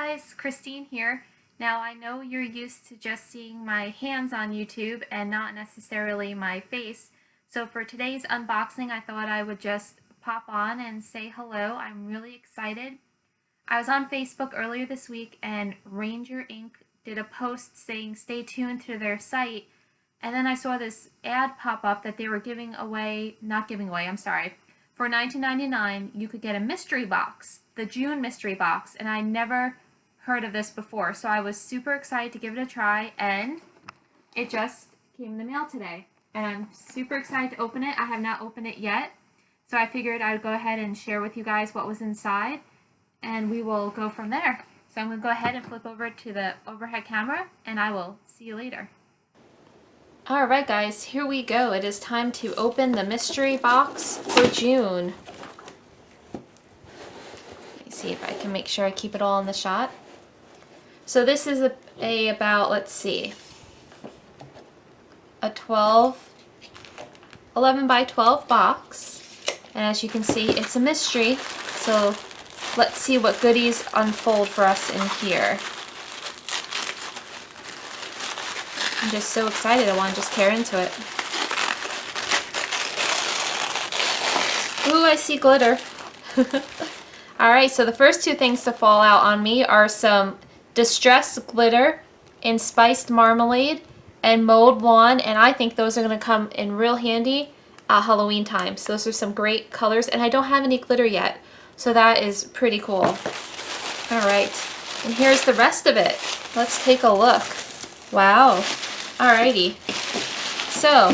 Guys, Christine here. Now I know you're used to just seeing my hands on YouTube and not necessarily my face. So for today's unboxing, I thought I would just pop on and say hello. I'm really excited. I was on Facebook earlier this week and Ranger Inc. did a post saying stay tuned to their site. And then I saw this ad pop up that they were giving away, not giving away, I'm sorry. For $19.99, you could get a mystery box, the June mystery box, and I never heard of this before. So I was super excited to give it a try, and it just came in the mail today. And I'm super excited to open it. I have not opened it yet. So I figured I would go ahead and share with you guys what was inside, and we will go from there. So I'm going to go ahead and flip over to the overhead camera, and I will see you later. Alright guys, here we go. It is time to open the mystery box for June. Let me see if I can make sure I keep it all in the shot. So this is about, let's see, a 11 by 12 box. And as you can see, it's a mystery. So let's see what goodies unfold for us in here. I'm just so excited. I want to just tear into it. Ooh, I see glitter. Alright, so the first two things to fall out on me are some distressed glitter in spiced marmalade and mulled lawn, and I think those are going to come in real handy Halloween time. So those are some great colors, and I don't have any glitter yet, so that is pretty cool. Alright, and here's the rest of it. Let's take a look. Wow. Alrighty, so,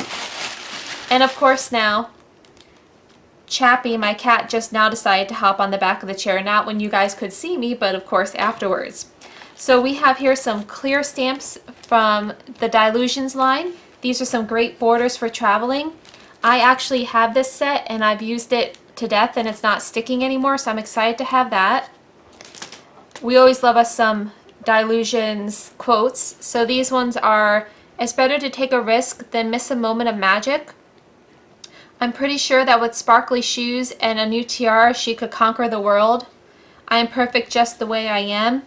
and of course now, Chappie, my cat, just now decided to hop on the back of the chair, not when you guys could see me, but of course afterwards. So we have here some clear stamps from the Delusions line. These are some great borders for traveling. I actually have this set and I've used it to death and it's not sticking anymore, so I'm excited to have that. We always love us some Delusions quotes. So these ones are, "It's better to take a risk than miss a moment of magic. I'm pretty sure that with sparkly shoes and a new tiara she could conquer the world. I am perfect just the way I am."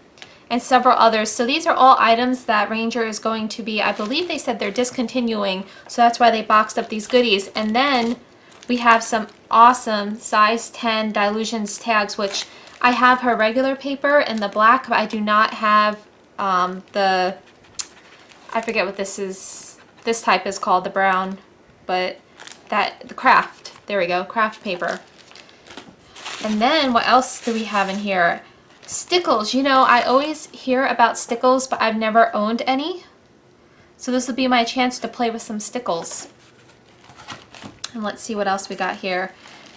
And several others. So these are all items that Ranger is going to be, I believe they said they're discontinuing, so that's why they boxed up these goodies. And then we have some awesome size 10 Delusions tags, which I have her regular paper in the black, but I do not have I forget what this is. This type is called the brown, but the craft. There we go, craft paper. And then what else do we have in here? Stickles. You know, I always hear about Stickles, but I've never owned any. So this will be my chance to play with some Stickles. And let's see what else we got here.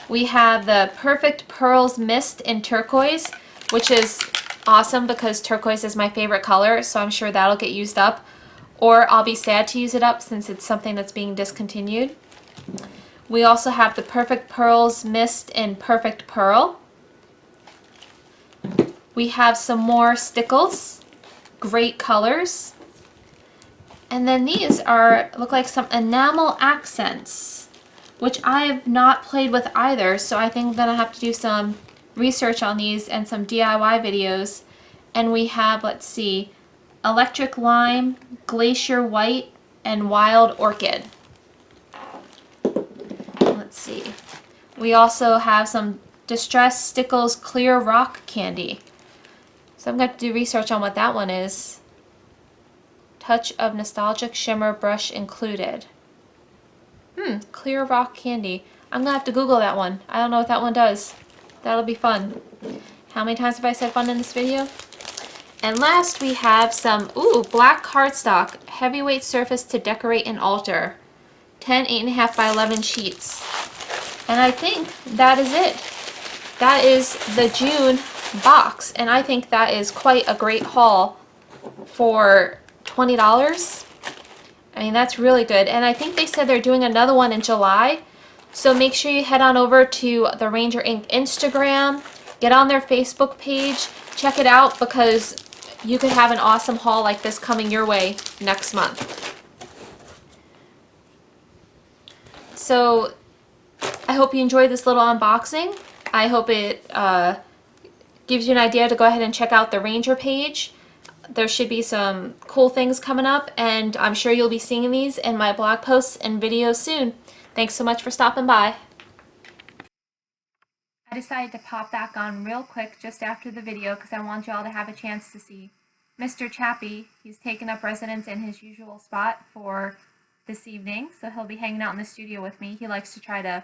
We have the Perfect Pearls Mist in turquoise, which is awesome because turquoise is my favorite color, so I'm sure that'll get used up. Or I'll be sad to use it up since it's something that's being discontinued. We also have the Perfect Pearls Mist in Perfect Pearl. We have some more Stickles, great colors. And then these look like some enamel accents, which I have not played with either, so I think I'm gonna have to do some research on these and some DIY videos. And we have, let's see, Electric Lime, Glacier White, and Wild Orchid. Let's see. We also have some Distressed Stickles Clear Rock Candy. So I'm going to do research on what that one is. Touch of Nostalgic Shimmer Brush included. Clear Rock Candy. I'm going to have to Google that one. I don't know what that one does. That'll be fun. How many times have I said fun in this video? And last we have some, black cardstock. Heavyweight surface to decorate an altar. 10 8.5 by 11 sheets. And I think that is it. That is the June box, and I think that is quite a great haul for $20. I mean, that's really good. And I think they said they're doing another one in July, so make sure you head on over to the Ranger Inc. Instagram, get on their Facebook page, check it out, because you could have an awesome haul like this coming your way next month. So I hope you enjoyed this little unboxing. I hope it gives you an idea to go ahead and check out the Ranger page. There should be some cool things coming up, and I'm sure you'll be seeing these in my blog posts and videos soon. Thanks so much for stopping by. I decided to pop back on real quick just after the video because I want y'all to have a chance to see Mr. Chappie. He's taken up residence in his usual spot for this evening, so he'll be hanging out in the studio with me. He likes to try to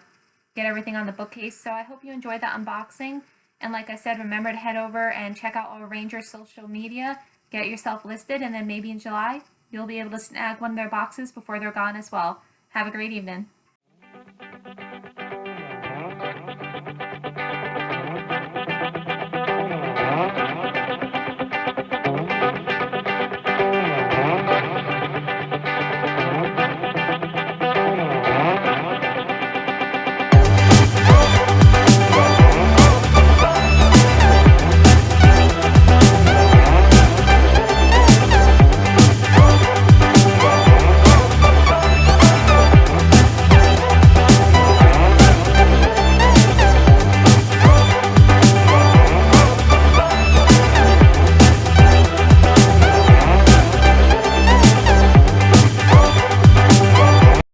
get everything on the bookcase, so I hope you enjoyed that unboxing. And like I said, remember to head over and check out our Ranger social media, get yourself listed, and then maybe in July you'll be able to snag one of their boxes before they're gone as well. Have a great evening.